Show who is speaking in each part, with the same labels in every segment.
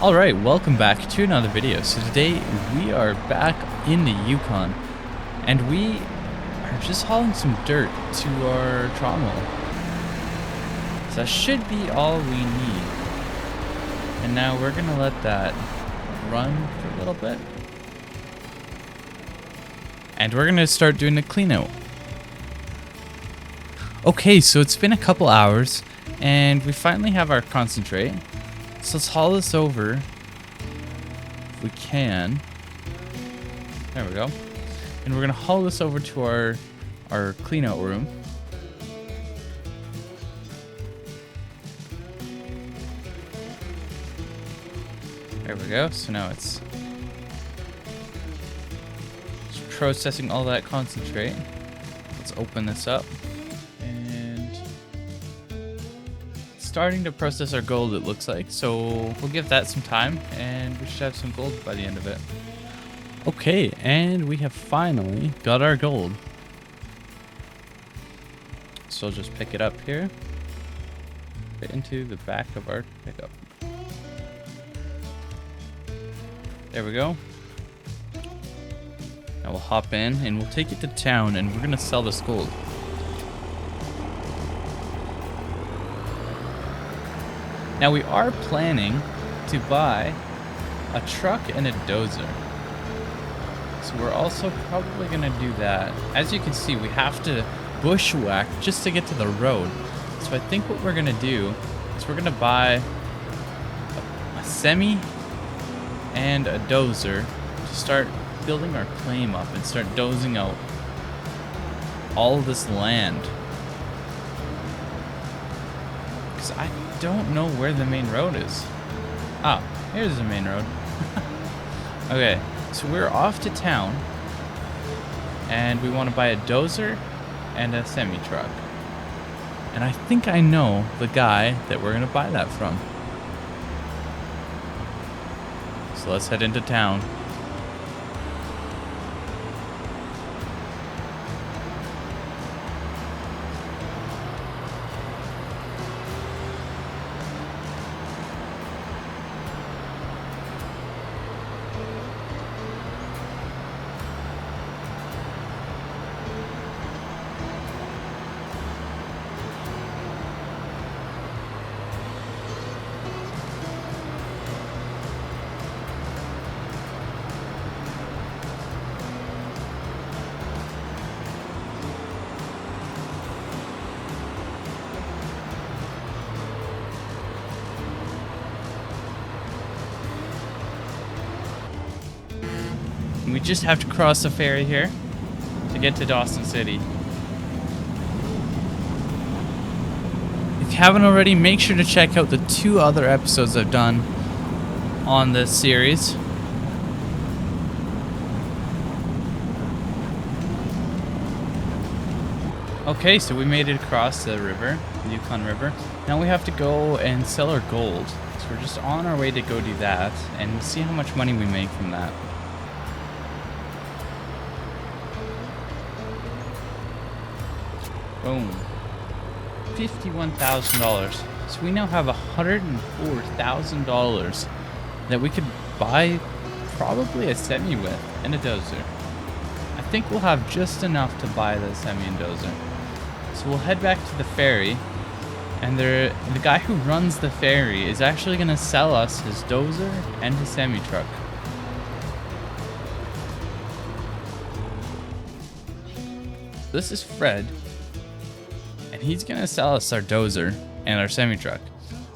Speaker 1: Alright, welcome back to another video. So today we are back in the Yukon and we are just hauling some dirt to our trommel. So that should be all we need. And now we're gonna let that run for a little bit. And we're gonna start doing the cleanout. Okay, so it's been a couple hours and we finally have our concentrate. So let's haul this over if we can. There we go. And we're gonna haul this over to our clean out room. There we go. So now it's just processing all that concentrate. Let's open this up. Starting to process our gold, it looks like, so we'll give that some time and we should have some gold by the end of it. Okay, and we have finally got our gold, so I'll just pick it up here, fit into the back of our pickup. There we go. Now we'll hop in and we'll take it to town and we're gonna sell this gold. Now we are planning to buy a truck and a dozer. So we're also probably gonna do that. As you can see, we have to bushwhack just to get to the road. So I think what we're gonna do is we're gonna buy a semi and a dozer to start building our claim up and start dozing out all of this land. Because I don't know where the main road is. Ah, here's the main road. Okay, so we're off to town and we want to buy a dozer and a semi truck. And I think I know the guy that we're going to buy that from. So let's head into town. We just have to cross the ferry here to get to Dawson City. If you haven't already, make sure to check out the 2 other episodes I've done on this series. Okay, so we made it across the river, the Yukon River. Now we have to go and sell our gold. So we're just on our way to go do that and see how much money we make from that. Boom. $51,000. So we now have $104,000 that we could buy probably a semi with and a dozer. I think we'll have just enough to buy the semi and dozer. So we'll head back to the ferry and the guy who runs the ferry is actually going to sell us his dozer and his semi truck. This is Fred. And he's gonna sell us our dozer and our semi-truck.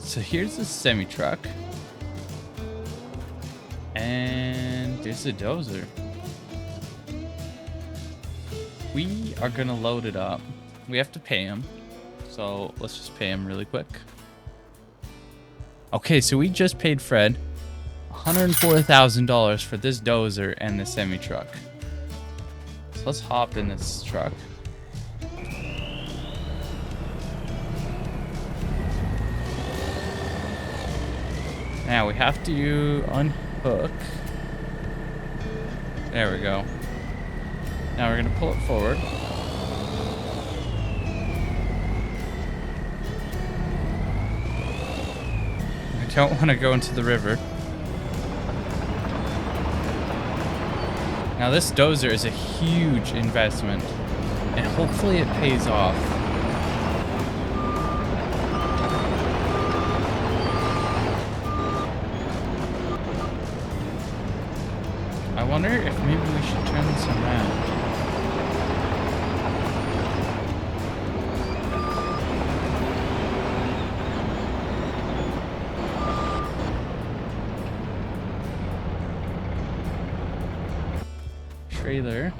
Speaker 1: So here's the semi-truck. And there's the dozer. We are gonna load it up. We have to pay him. So let's just pay him really quick. Okay, so we just paid Fred $104,000 for this dozer and the semi-truck. So let's hop in this truck. Now we have to unhook. There we go. Now we're gonna pull it forward. don't want to go into the river. Now this dozer is a huge investment, and hopefully it pays off. I wonder if maybe we should turn this around. Trailer.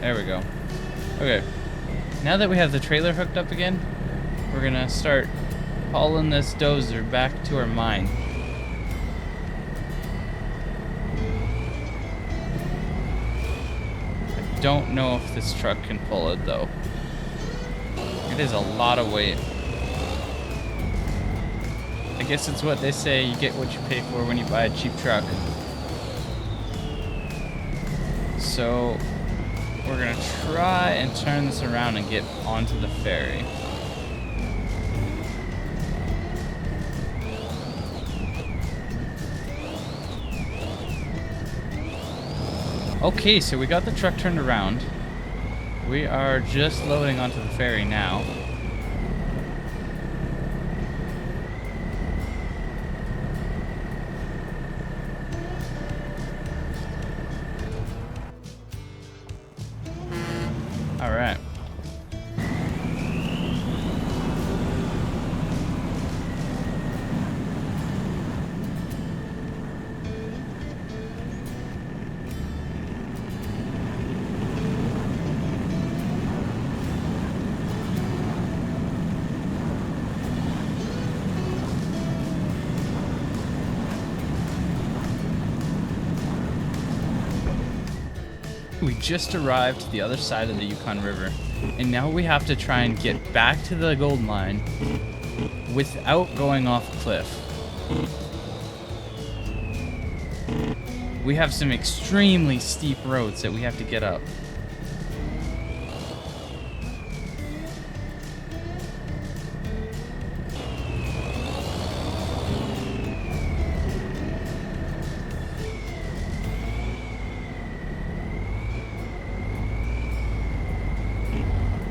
Speaker 1: There we go. Okay. Now that we have the trailer hooked up again, we're gonna start hauling this dozer back to our mine. I don't know if this truck can pull it though. It is a lot of weight. I guess it's what they say, you get what you pay for when you buy a cheap truck. So we're gonna try and turn this around and get onto the ferry. Okay, so we got the truck turned around. We are just loading onto the ferry now. All right. We just arrived to the other side of the Yukon River, and now we have to try and get back to the gold mine without going off a cliff. We have some extremely steep roads that we have to get up.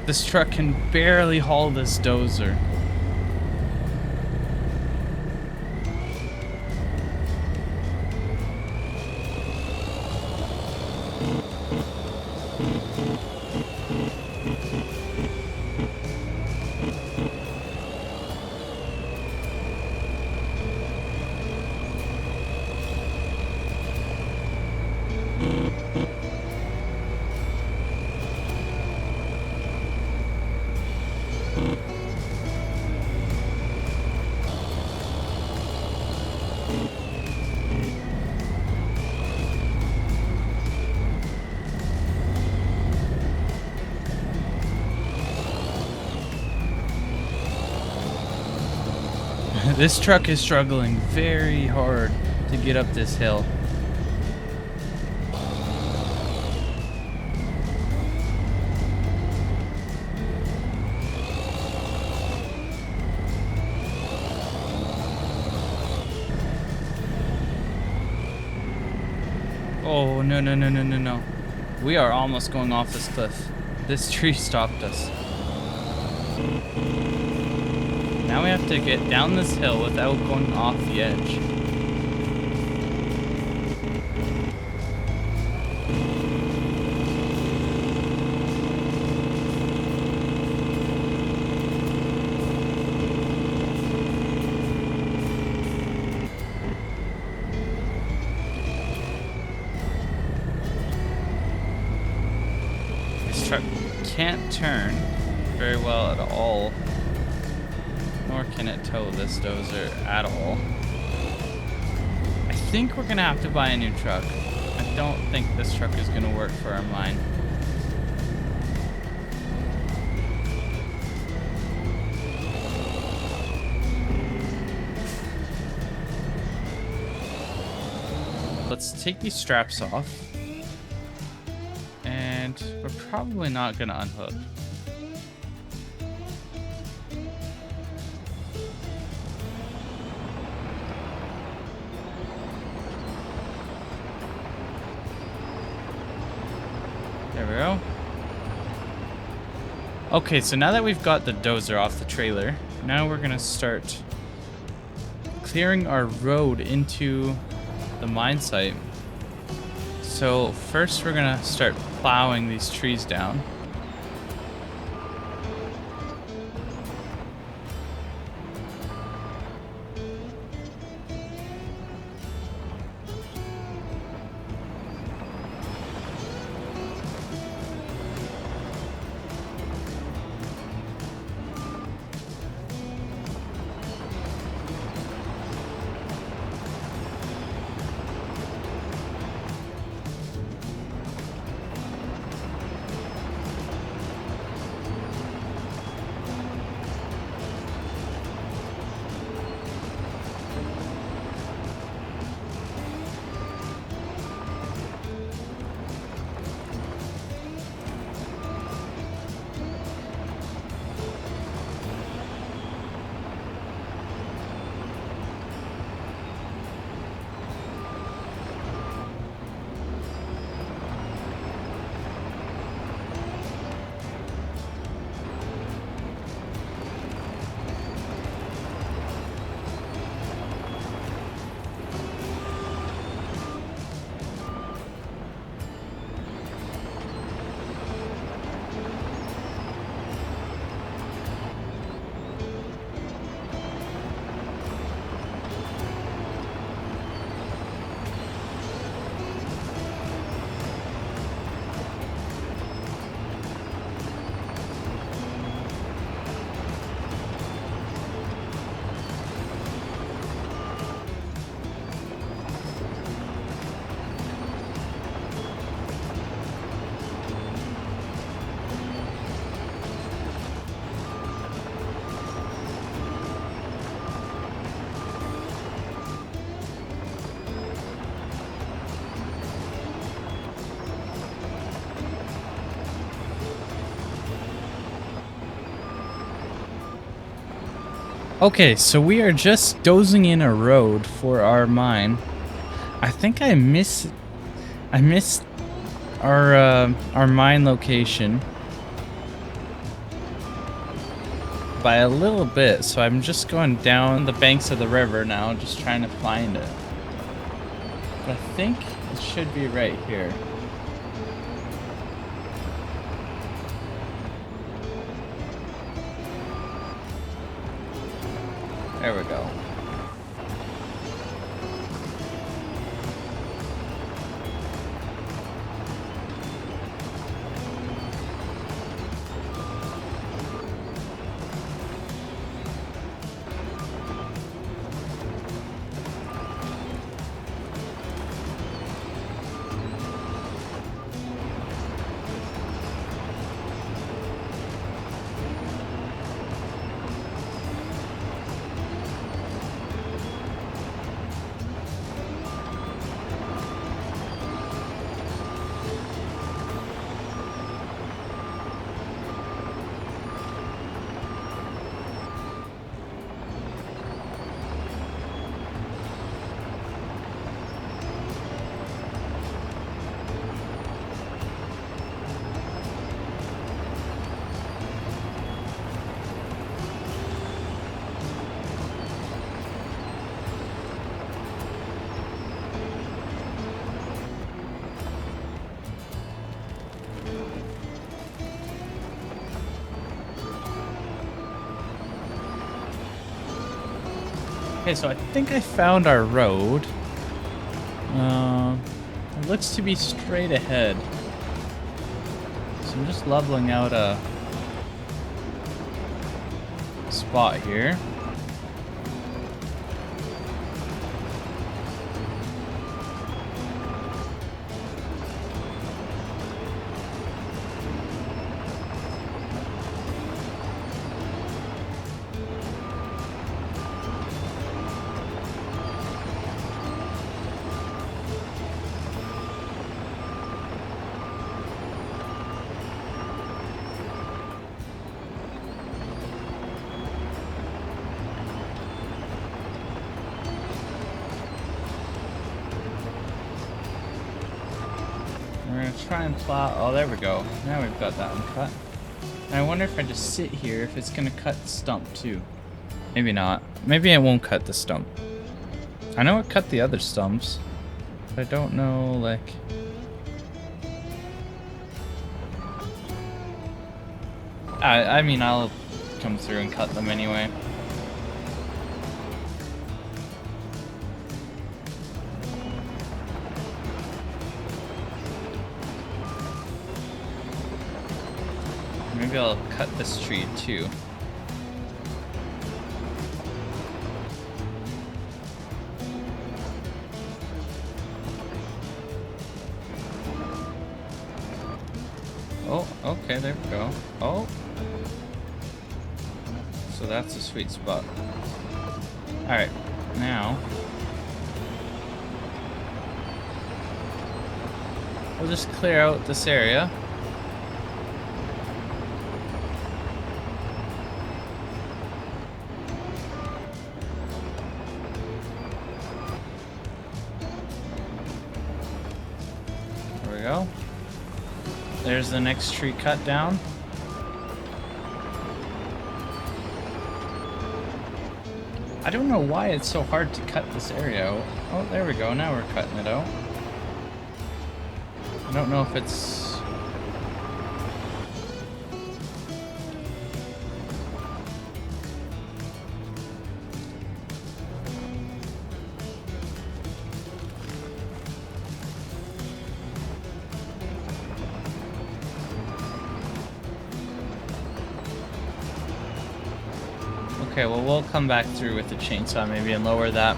Speaker 1: This truck can barely haul this dozer. This truck is struggling very hard to get up this hill. Oh, no, no, no, no, no, no. We are almost going off this cliff. This tree stopped us. Now we have to get down this hill without going off the edge. This truck can't turn very well at all. Nor can it tow this dozer at all. I think we're gonna have to buy a new truck. I don't think this truck is gonna work for our mine. Let's take these straps off. And we're probably not gonna unhook. There we go. Okay, so now that we've got the dozer off the trailer, now we're gonna start clearing our road into the mine site. So first we're gonna start plowing these trees down. Okay, so we are just dozing in a road for our mine. I think I missed our mine location by a little bit, so I'm just going down the banks of the river now, just trying to find it. But I think it should be right here. There we go. Okay, so I think I found our road. It looks to be straight ahead. So I'm just leveling out a spot here. try and plow. Oh, there we go. Now we've got that one cut. And I wonder if I just sit here, if it's gonna cut the stump too. Maybe not. Maybe it won't cut the stump. I know it cut the other stumps, but I don't know, like... I mean, I'll come through and cut them anyway. Maybe I'll cut this tree too. Oh, okay, there we go. Oh. So that's a sweet spot. Alright, now we'll just clear out this area. There we go. There's the next tree cut down. I don't know why it's so hard to cut this area out. Oh, there we go. Now we're cutting it out. I don't know if it's... Okay, well, we'll come back through with the chainsaw maybe and lower that.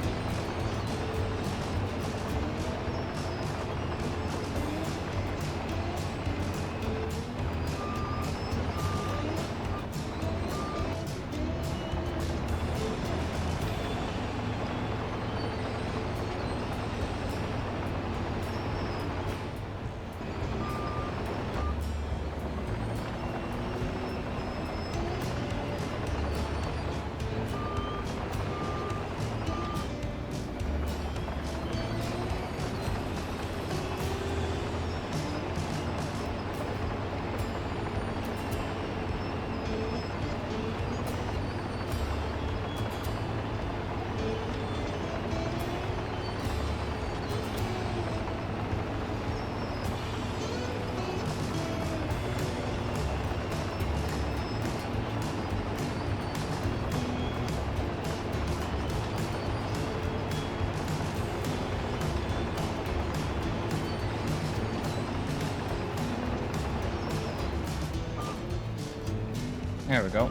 Speaker 1: There we go.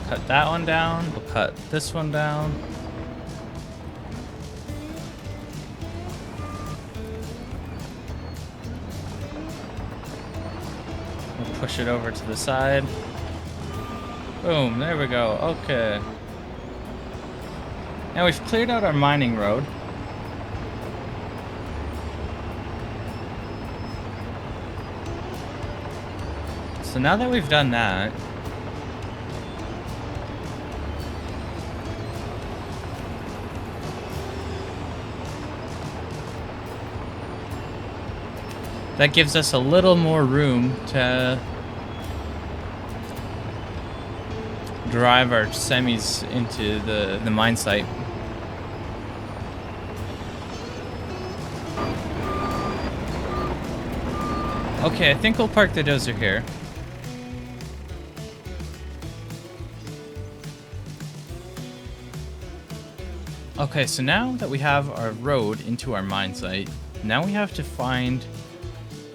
Speaker 1: Cut that one down. We'll cut this one down. We'll push it over to the side. Boom, there we go. Okay. Now we've cleared out our mining road. So now that we've done that, that gives us a little more room to drive our semis into the mine site. Okay, I think we'll park the dozer here. Okay, so now that we have our road into our mine site, now we have to find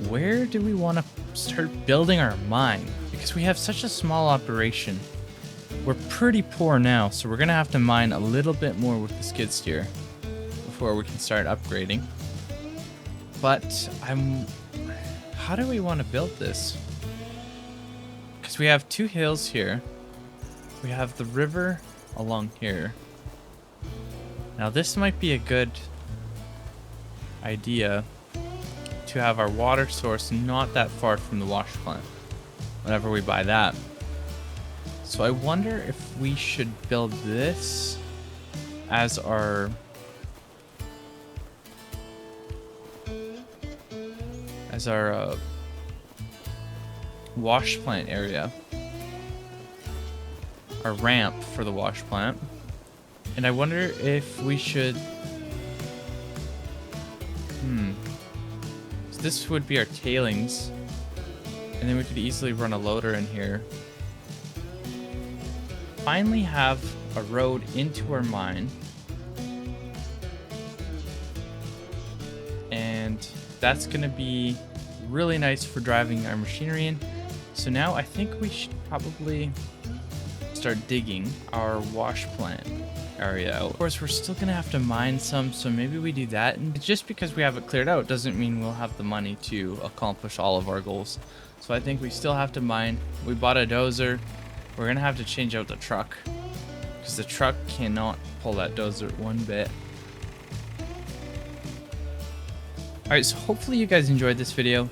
Speaker 1: where do we want to start building our mine? Because we have such a small operation. We're pretty poor now, so we're going to have to mine a little bit more with the skid steer before we can start upgrading. But how do we want to build this? Because we have two hills here. We have the river along here. Now this might be a good idea to have our water source not that far from the wash plant whenever we buy that. So I wonder if we should build this as our as our wash plant area. Our ramp for the wash plant. And I wonder if we should... So this would be our tailings. And then we could easily run a loader in here. Finally have a road into our mine. And that's going to be really nice for driving our machinery in. So now I think we should probably start digging our wash plant area out. Of course, we're still going to have to mine some, so maybe we do that. And just because we have it cleared out doesn't mean we'll have the money to accomplish all of our goals. So I think we still have to mine. We bought a dozer. We're going to have to change out the truck because the truck cannot pull that dozer one bit. Alright, so hopefully you guys enjoyed this video.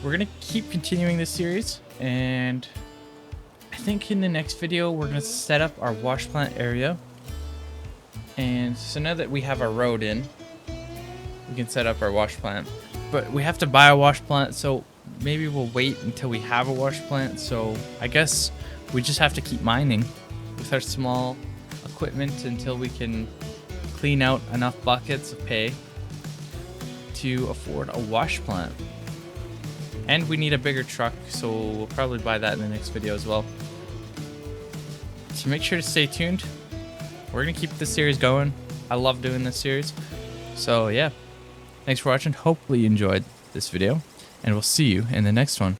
Speaker 1: We're going to keep continuing this series, and I think in the next video we're going to set up our wash plant area. And so now that we have our road in, we can set up our wash plant. But we have to buy a wash plant, so maybe we'll wait until we have a wash plant. So I guess we just have to keep mining with our small equipment until we can clean out enough buckets of pay to afford a wash plant. And we need a bigger truck, so we'll probably buy that in the next video as well. So make sure to stay tuned. We're going to keep this series going. I love doing this series. So yeah, thanks for watching. Hopefully you enjoyed this video, and we'll see you in the next one.